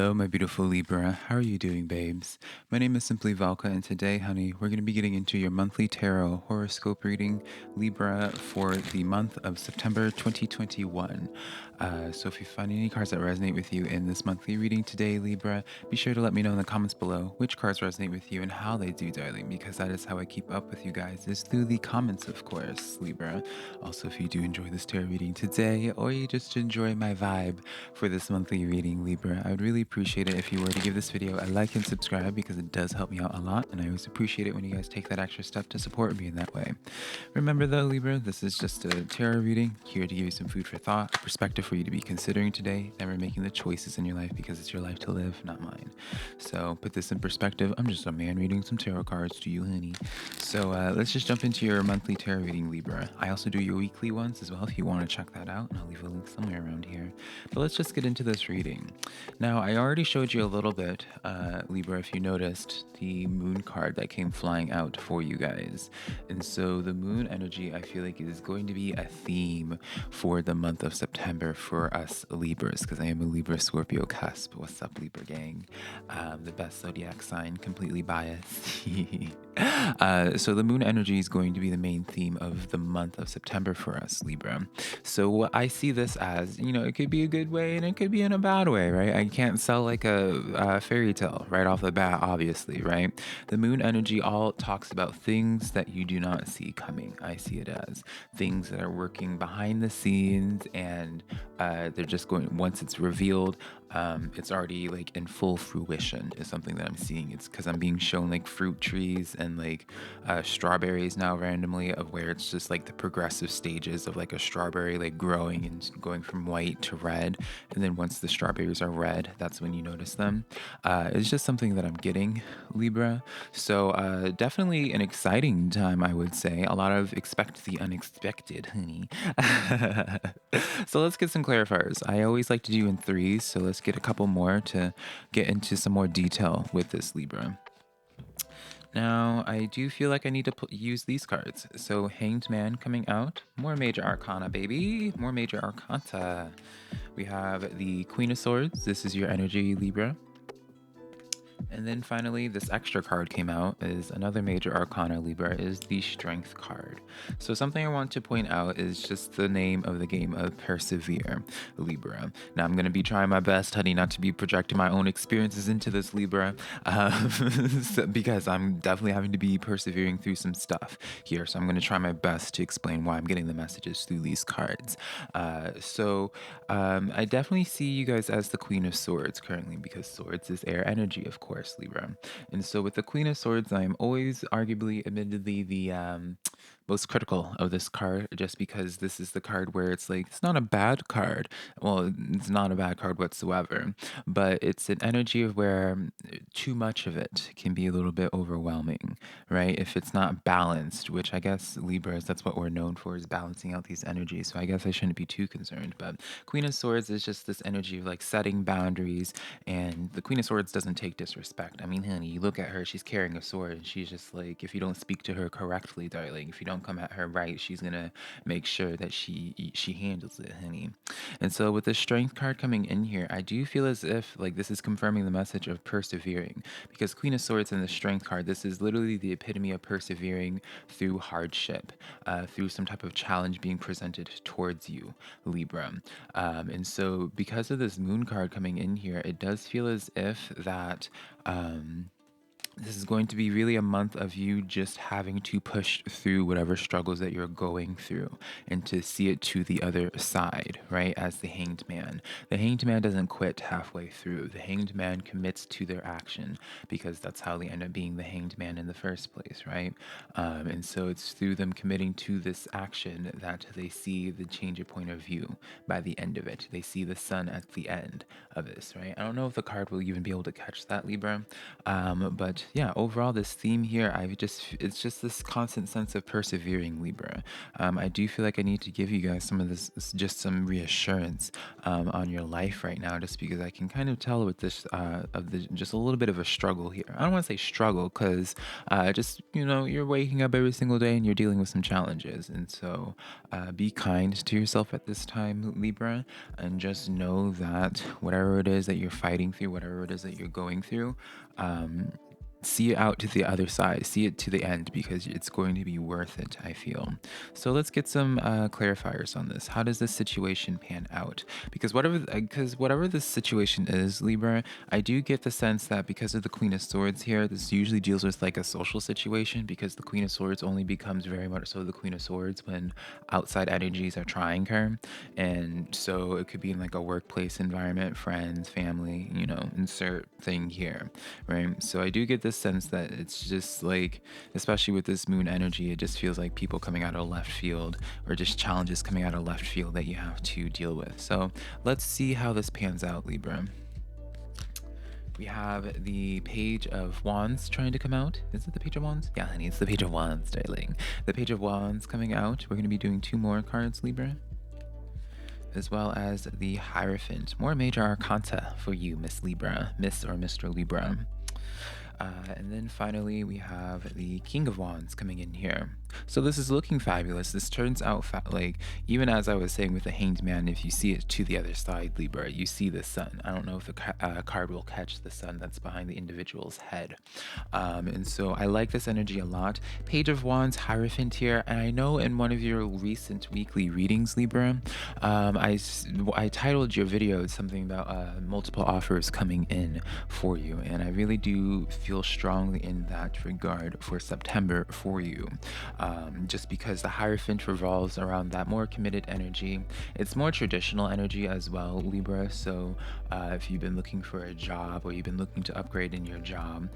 Hello, my beautiful Libra. How are you doing, babes? My name is SimplyVelca, and today, honey, we're going to be getting into your monthly tarot horoscope reading, Libra, for the month of September 2021. So, if you find any cards that resonate with you in this monthly reading today, Libra, be sure to let me know in the comments below which cards resonate with you and how they do, darling, because that is how I keep up with you guys, is through the comments, of course, Libra. Also, if you do enjoy this tarot reading today, or you just enjoy my vibe for this monthly reading, Libra, I would really appreciate it if you were to give this video a like and subscribe, because it does help me out a lot, and I always appreciate it when you guys take that extra step to support me in that way. Remember though, Libra, this is just a tarot reading, here to give you some food for thought, a perspective for you to be considering today. Never making the choices in your life, because it's your life to live, not mine. So put this in perspective. I'm just a man reading some tarot cards to you, honey. So let's just jump into your monthly tarot reading, Libra. I also do your weekly ones as well if you want to check that out, and I'll leave a link somewhere around here. But let's just get into this reading. Now, I already showed you a little bit, Libra, if you noticed, the moon card that came flying out for you guys. And so the moon energy, I feel like, is going to be a theme for the month of September for us Libras, because I am a Libra Scorpio cusp. What's up, Libra gang? The best zodiac sign, completely biased. So the moon energy is going to be the main theme of the month of September for us, Libra. So what I see this as, it could be a good way and it could be in a bad way, right? I can't sell like a fairy tale right off the bat, obviously, right? The moon energy all talks about things that you do not see coming. I see it as things that are working behind the scenes, and they're just going, once it's revealed, it's already like in full fruition is something that I'm seeing. It's because I'm being shown like fruit trees and like strawberries now randomly, of where it's just like the progressive stages of like a strawberry like growing and going from white to red, and then once the strawberries are red, that's when you notice them. It's just something that I'm getting, Libra. So definitely an exciting time, I would say. A lot of expect the unexpected, honey. So let's get some clarifiers. I always like to do in threes, so let's get a couple more to get into some more detail with this, Libra. Now, I do feel like I need to use these cards. So, Hanged Man coming out. More Major Arcana, baby. More Major Arcana. We have the Queen of Swords. This is your energy, Libra. And then finally, this extra card came out, is another major arcana, Libra, is the Strength card. So something I want to point out is just the name of the game of Persevere, Libra. Now I'm going to be trying my best, honey, not to be projecting my own experiences into this, Libra, because I'm definitely having to be persevering through some stuff here. So I'm going to try my best to explain why I'm getting the messages through these cards. I definitely see you guys as the Queen of Swords currently, because swords is air energy, of course, Libra. And so with the Queen of Swords, I'm always arguably, admittedly, the most critical of this card, just because this is the card where it's like, it's not a bad card. Well, it's not a bad card whatsoever, but it's an energy of where too much of it can be a little bit overwhelming, right? If it's not balanced, which I guess Libras, that's what we're known for, is balancing out these energies. So I guess I shouldn't be too concerned. But Queen of Swords is just this energy of like setting boundaries, and the Queen of Swords doesn't take disrespect. I mean, honey, you look at her, she's carrying a sword, and she's just like, if you don't speak to her correctly, darling, if you don't come at her right, she's gonna make sure that she handles it, honey. And so with the Strength card coming in here, I do feel as if like this is confirming the message of persevering, because Queen of Swords and the Strength card, this is literally the epitome of persevering through hardship, through some type of challenge being presented towards you, Libra. And so because of this Moon card coming in here, it does feel as if that this is going to be really a month of you just having to push through whatever struggles that you're going through and to see it to the other side, right? As the Hanged Man. The Hanged Man doesn't quit halfway through. The Hanged Man commits to their action, because that's how they end up being the Hanged Man in the first place, right? And so it's through them committing to this action that they see the change of point of view by the end of it. They see the sun at the end of this, right? I don't know if the card will even be able to catch that, Libra, but yeah, overall, this theme here, it's just this constant sense of persevering, Libra. I do feel like I need to give you guys some of just some reassurance on your life right now, just because I can kind of tell with this, just a little bit of a struggle here. I don't want to say struggle because just, you're waking up every single day and you're dealing with some challenges. And so be kind to yourself at this time, Libra, and just know that whatever it is that you're fighting through, whatever it is that you're going through, um, see it out to the other side, see it to the end because it's going to be worth it, I feel. So let's get some clarifiers on this. How does this situation pan out? Because whatever this situation is, Libra, I do get the sense that because of the Queen of Swords here, this usually deals with like a social situation because the Queen of Swords only becomes very much so the Queen of Swords when outside energies are trying her. And so it could be in like a workplace environment, friends, family, insert thing here, right? So I do get this sense that it's just like, especially with this moon energy, it just feels like people coming out of left field or just challenges coming out of left field that you have to deal with. So let's see how this pans out, Libra. We have the Page of Wands trying to come out. Is it the Page of Wands? Yeah, honey, it's the Page of Wands, darling. The Page of Wands coming out. We're going to be doing 2 more cards, Libra, as well as the Hierophant. More major arcana for you, Miss Libra, Miss or Mr. Libra. And then finally, we have the King of Wands coming in here. So this is looking fabulous. This turns out like, even as I was saying with the Hanged Man, if you see it to the other side, Libra, you see the sun. I don't know if the card will catch the sun that's behind the individual's head. And so I like this energy a lot. Page of Wands, Hierophant here. And I know in one of your recent weekly readings, Libra, I titled your video something about multiple offers coming in for you. And I really do feel strongly in that regard for September for you. Just because the Hierophant revolves around that more committed energy. It's more traditional energy as well, Libra. So if you've been looking for a job or you've been looking to upgrade in your job,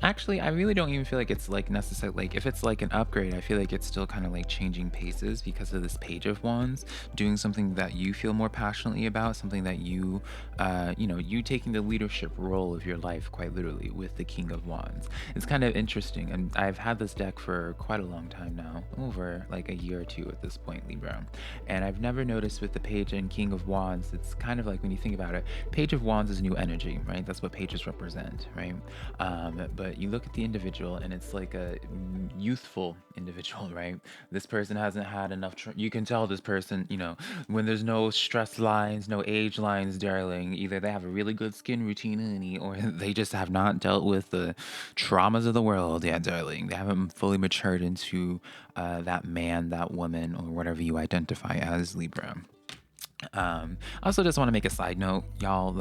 actually, I really don't even feel like it's like necessary. Like if it's like an upgrade, I feel like it's still kind of like changing paces because of this Page of Wands, doing something that you feel more passionately about, something that you taking the leadership role of your life, quite literally, with the King of Wands. It's kind of interesting, and I've had this deck for quite a long time now, over like a year or 2 at this point, Libra. And I've never noticed with the Page and King of Wands, it's kind of like when you think about it, Page of Wands is new energy, right? That's what pages represent, right? But you look at the individual and it's like a youthful individual, right? This person hasn't had enough you can tell this person, when there's no stress lines, no age lines, darling, either they have a really good skin routine, honey, or they just have not dealt with the traumas of the world yet, darling. They haven't fully matured into that man, that woman, or whatever you identify as, Libra. I also just want to make a side note, y'all.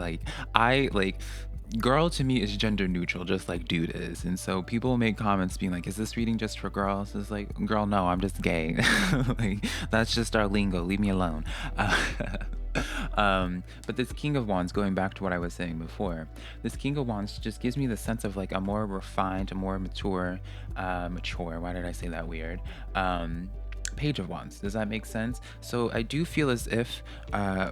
Girl to me is gender neutral, just like dude is. And so people make comments being like, is this reading just for girls? It's like, girl, no, I'm just gay. Like, that's just our lingo. Leave me alone. But this King of Wands, going back to what I was saying before, this King of Wands just gives me the sense of like a more refined, a more mature, why did I say that weird? Page of Wands. Does that make sense? So I do feel as if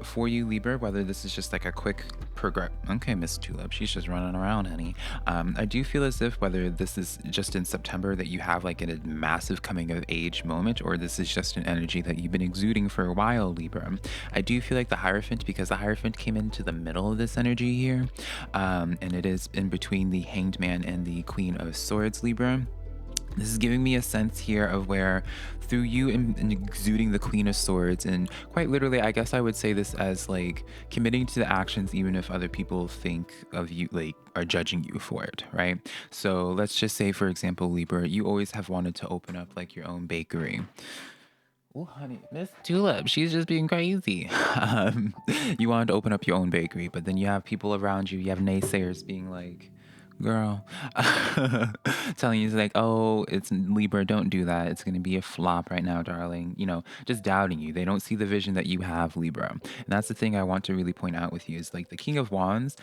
for you, Libra, whether this is just like a quick progress. Okay, Miss Tulip, she's just running around, honey. I do feel as if whether this is just in September that you have like a massive coming of age moment, or this is just an energy that you've been exuding for a while, Libra. I do feel like the Hierophant, because the Hierophant came into the middle of this energy here, and it is in between the Hanged Man and the Queen of Swords, Libra. This is giving me a sense here of where through you in exuding the Queen of Swords, and quite literally, I guess I would say this as like committing to the actions even if other people think of you, like are judging you for it, right? So let's just say, for example, Libra, you always have wanted to open up like your own bakery. Oh, honey, Miss Tulip, she's just being crazy. You wanted to open up your own bakery, but then you have people around you, you have naysayers being like, girl, telling you like, oh, it's Libra, don't do that, it's going to be a flop right now, darling, just doubting you. They don't see the vision that you have, Libra. And that's the thing I want to really point out with you is like the King of Wands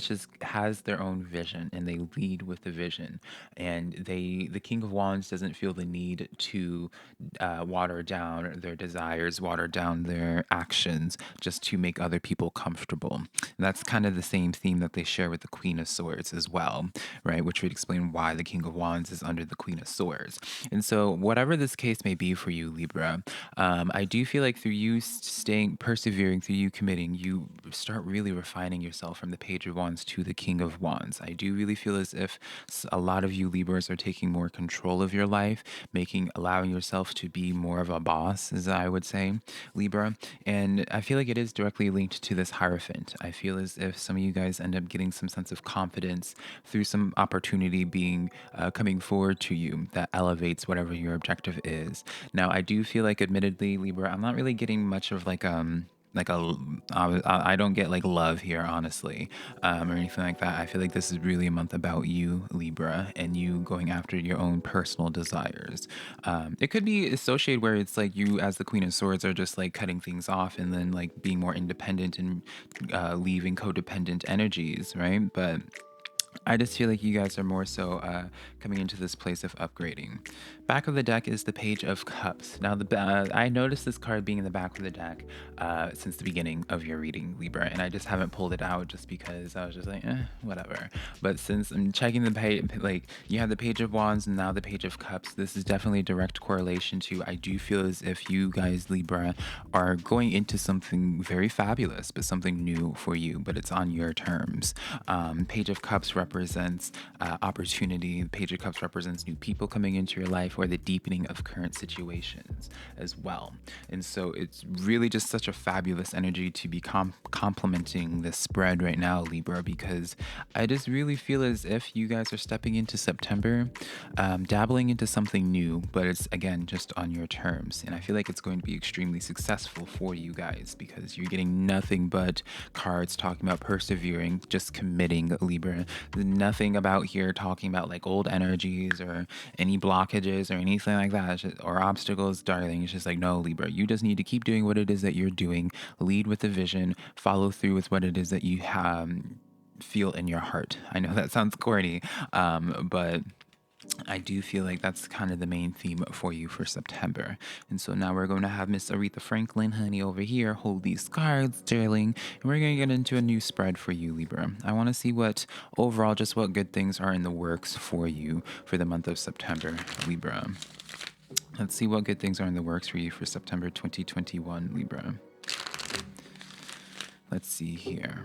just has their own vision and they lead with the vision. And the King of Wands doesn't feel the need to water down their desires, water down their actions just to make other people comfortable. And that's kind of the same theme that they share with the Queen of Swords. case as well, right? Which would explain why the King of Wands is under the Queen of Swords. And so, whatever this case may be for you, Libra, I do feel like through you staying, persevering, through you committing, you start really refining yourself from the Page of Wands to the King of Wands. I do really feel as if a lot of you Libras are taking more control of your life, allowing yourself to be more of a boss, as I would say, Libra. And I feel like it is directly linked to this Hierophant. I feel as if some of you guys end up getting some sense of confidence through some opportunity being coming forward to you that elevates whatever your objective is. Now, I do feel like, admittedly, Libra, I'm not really getting much of like a I don't get like love here, honestly, or anything like that. I feel like this is really a month about you, Libra, and you going after your own personal desires. It could be associated where it's like you, as the Queen of Swords, are just like cutting things off and then like being more independent and leaving codependent energies, right? But I just feel like you guys are more so coming into this place of upgrading. Back of the deck is the Page of Cups. Now, I noticed this card being in the back of the deck since the beginning of your reading, Libra, and I just haven't pulled it out just because I was just like, whatever. But since I'm checking the page, like you have the Page of Wands and now the Page of Cups, this is definitely a direct correlation to, I do feel as if you guys, Libra, are going into something very fabulous, but something new for you, but it's on your terms. Page of Cups represents opportunity. Page of Cups represents new people coming into your life or the deepening of current situations as well. And so it's really just such a fabulous energy to be complementing this spread right now, Libra, because I just really feel as if you guys are stepping into September, dabbling into something new, but it's again just on your terms. And I feel like it's going to be extremely successful for you guys because you're getting nothing but cards talking about persevering, just committing, Libra. Nothing about here talking about like old energies or any blockages or anything like that, or obstacles, darling. It's just like, no, Libra, you just need to keep doing what it is that you're doing, lead with the vision, follow through with what it is that you feel in your heart. I know that sounds corny, but I do feel like that's kind of the main theme for you for September. And so now we're going to have Miss Aretha Franklin, honey, over here hold these cards, darling, and we're going to get into a new spread for you, Libra. I want to see what overall, just what good things are in the works for you for the month of September, Libra. Let's see what good things are in the works for you for September 2021, Libra. Let's see here.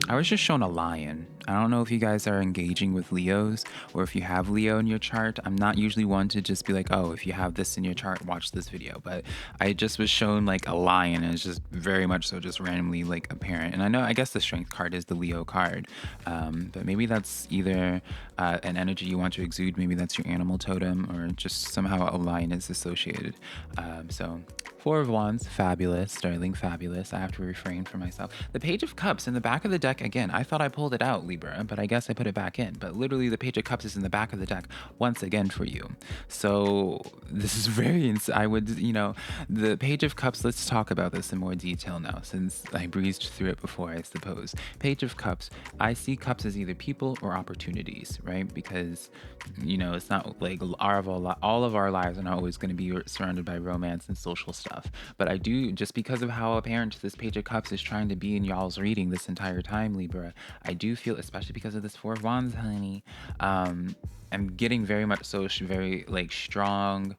I was just shown a lion. I don't know if you guys are engaging with Leos or if you have Leo in your chart. I'm not usually one to just be like, oh, if you have this in your chart, watch this video. But I just was shown like a lion, and it's just very much so just randomly like apparent. And I guess the strength card is the Leo card. But maybe that's either an energy you want to exude. Maybe that's your animal totem, or just somehow a lion is associated. So Four of Wands, fabulous, darling, fabulous. I have to refrain from myself. The Page of Cups in the back of the deck, again, I thought I pulled it out, Libra, but I guess I put it back in. But literally, the Page of Cups is in the back of the deck once again for you. So this is very, I would, the Page of Cups, let's talk about this in more detail now, since I breezed through it before, I suppose. Page of Cups, I see cups as either people or opportunities, right? Because, it's not like all of our lives are not always going to be surrounded by romance and social stuff. But I do, just because of how apparent this Page of Cups is trying to be in y'all's reading this entire time, Libra, I do feel, especially because of this Four of Wands, honey, I'm getting very much so very like strong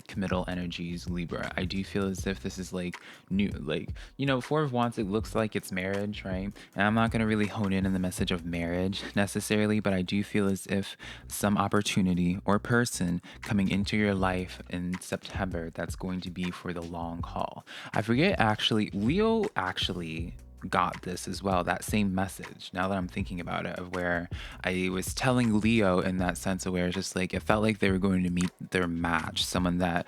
committal energies, Libra. I do feel as if this is like new, like, Four of Wands, it looks like it's marriage, right? And I'm not going to really hone in on the message of marriage necessarily, but I do feel as if some opportunity or person coming into your life in September that's going to be for the long haul. I forget, actually, Leo actually got this as well, that same message, now that I'm thinking about it, of where I was telling Leo in that sense of where it's just like it felt like they were going to meet their match, someone that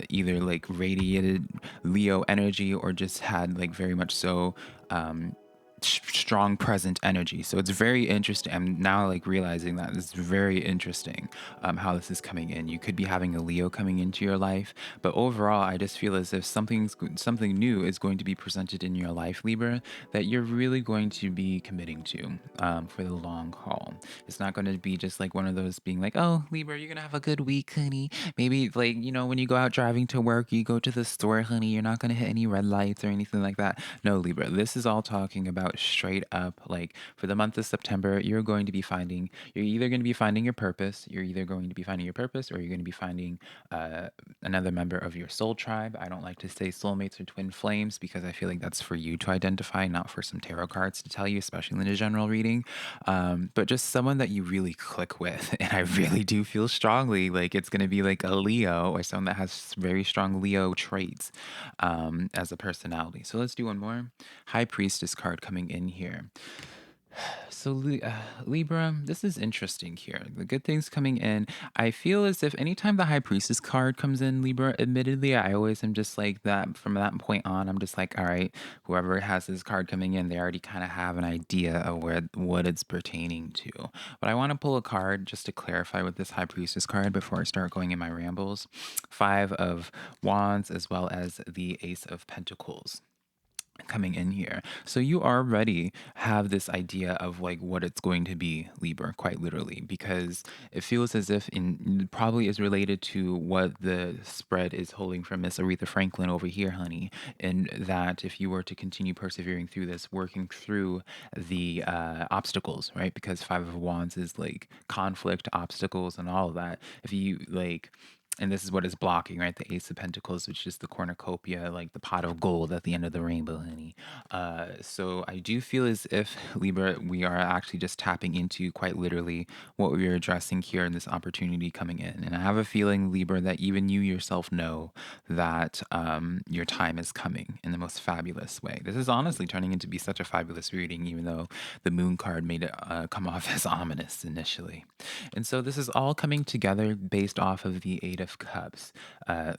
either like radiated Leo energy or just had like very much so strong present energy. So it's very interesting. I'm now like realizing that it's very interesting how this is coming in. You could be having a Leo coming into your life, but overall I just feel as if something new is going to be presented in your life, Libra, that you're really going to be committing to for the long haul. It's not going to be just like one of those being like, oh, Libra, you're gonna have a good week, honey. Maybe like, when you go out driving to work, you go to the store, honey, you're not going to hit any red lights or anything like that. No, Libra, this is all talking about about straight up, like for the month of September, you're either going to be finding your purpose, or you're going to be finding uh, another member of your soul tribe. I don't like to say soulmates or twin flames because I feel like that's for you to identify, not for some tarot cards to tell you, especially in a general reading. But just someone that you really click with. And I really do feel strongly like it's going to be like a Leo or someone that has very strong Leo traits as a personality. So let's do one more. High Priestess card coming in here. So, Libra, this is interesting here. The good things coming in. I feel as if anytime the High Priestess card comes in, Libra, admittedly, I always am just like that. From that point on, I'm just like, all right, whoever has this card coming in, they already kind of have an idea of what it's pertaining to. But I want to pull a card just to clarify with this High Priestess card before I start going in my rambles. Five of Wands, as well as the Ace of Pentacles coming in here. So you already have this idea of like what it's going to be, Libra, quite literally, because it feels as if probably is related to what the spread is holding from Miss Aretha Franklin over here, honey. And that if you were to continue persevering through this, working through the obstacles, right? Because Five of Wands is like conflict, obstacles, and all of that. If you like, and this is what is blocking, right? The Ace of Pentacles, which is the cornucopia, like the pot of gold at the end of the rainbow, honey. So I do feel as if, Libra, we are actually just tapping into quite literally what we are addressing here in this opportunity coming in. And I have a feeling, Libra, that even you yourself know that your time is coming in the most fabulous way. This is honestly turning into be such a fabulous reading, even though the moon card made it come off as ominous initially. And so this is all coming together based off of the Eight of Cups,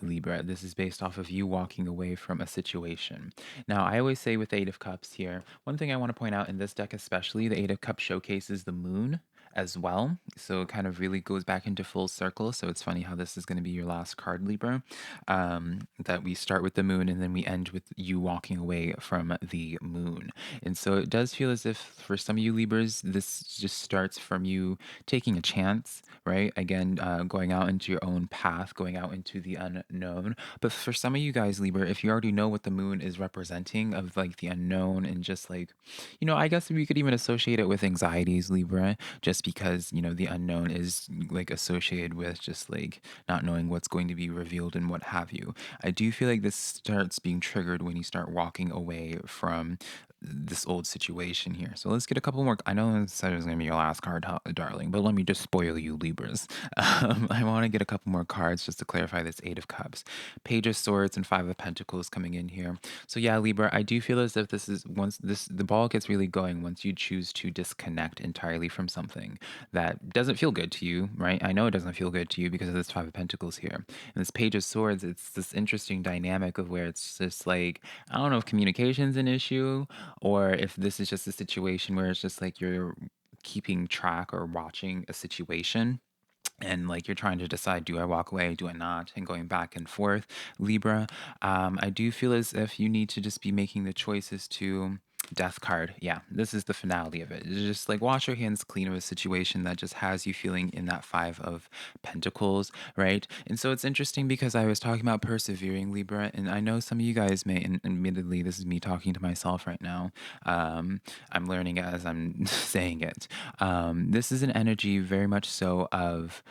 Libra. This is based off of you walking away from a situation. Now, I always say with the Eight of Cups here, one thing I want to point out in this deck, especially, the Eight of Cups showcases the moon as well. So it kind of really goes back into full circle. So it's funny how this is going to be your last card, Libra. That we start with the moon and then we end with you walking away from the moon. And so it does feel as if for some of you Libras, this just starts from you taking a chance, right? Again, going out into your own path, going out into the unknown. But for some of you guys, Libra, if you already know what the moon is representing of like the unknown and just like, I guess we could even associate it with anxieties, Libra, just because, the unknown is like associated with just like not knowing what's going to be revealed and what have you. I do feel like this starts being triggered when you start walking away from this old situation here. So let's get a couple more. I know it said it was going to be your last card, darling, but let me just spoil you, Libras. I want to get a couple more cards just to clarify this Eight of Cups. Page of Swords and Five of Pentacles coming in here. So yeah, Libra, I do feel as if this is the ball gets really going once you choose to disconnect entirely from something that doesn't feel good to you, right? I know it doesn't feel good to you because of this Five of Pentacles here. And this Page of Swords, it's this interesting dynamic of where it's just like, I don't know if communication's an issue or if this is just a situation where it's just like you're keeping track or watching a situation and like you're trying to decide, do I walk away, do I not, and going back and forth, Libra. I do feel as if you need to just be making the choices to death card. Yeah, this is the finality of it. It's just like wash your hands clean of a situation that just has you feeling in that Five of Pentacles, right? And so it's interesting because I was talking about persevering, Libra, and I know some of you guys may, and admittedly, this is me talking to myself right now. I'm learning as I'm saying it. This is an energy very much so of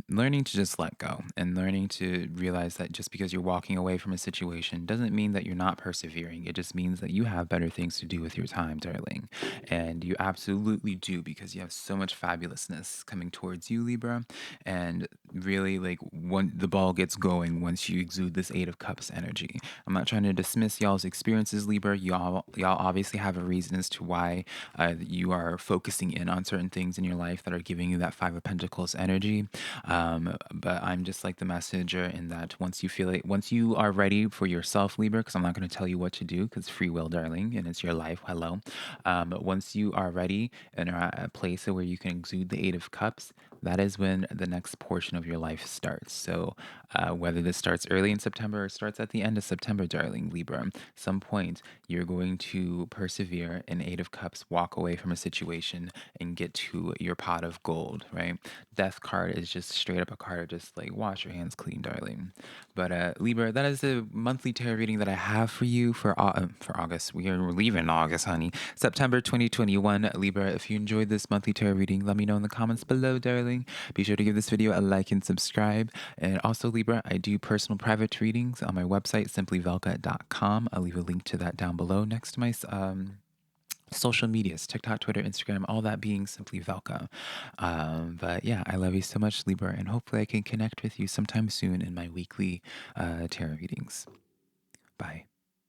learning to just let go and learning to realize that just because you're walking away from a situation doesn't mean that you're not persevering. It just means that you have better things to do with your time, darling. And you absolutely do because you have so much fabulousness coming towards you, Libra. And really, like, when the ball gets going, once you exude this Eight of Cups energy, I'm not trying to dismiss y'all's experiences, Libra. Y'all obviously have a reason as to why you are focusing in on certain things in your life that are giving you that Five of Pentacles energy. But I'm just like the messenger in that once you feel it, once you are ready for yourself, Libra, because I'm not going to tell you what to do because free will, darling, and it's your life. Hello. But once you are ready and are at a place where you can exude the Eight of Cups, that is when the next portion of your life starts. So whether this starts early in September or starts at the end of September, darling Libra, some point you're going to persevere in Eight of Cups, walk away from a situation, and get to your pot of gold, right? Death card card is just straight up a card of just like wash your hands clean, darling. But Libra, that is the monthly tarot reading that I have for you for August. We're leaving August, honey. September 2021, Libra. If you enjoyed this monthly tarot reading, let me know in the comments below, darling. Be sure to give this video a like and subscribe. And also, Libra, I do personal private readings on my website, SimplyVelca.com. I'll leave a link to that down below next to my social medias, TikTok, Twitter, Instagram, all that being Simply Velca. But yeah, I love you so much, Libra, and hopefully I can connect with you sometime soon in my weekly tarot readings. Bye.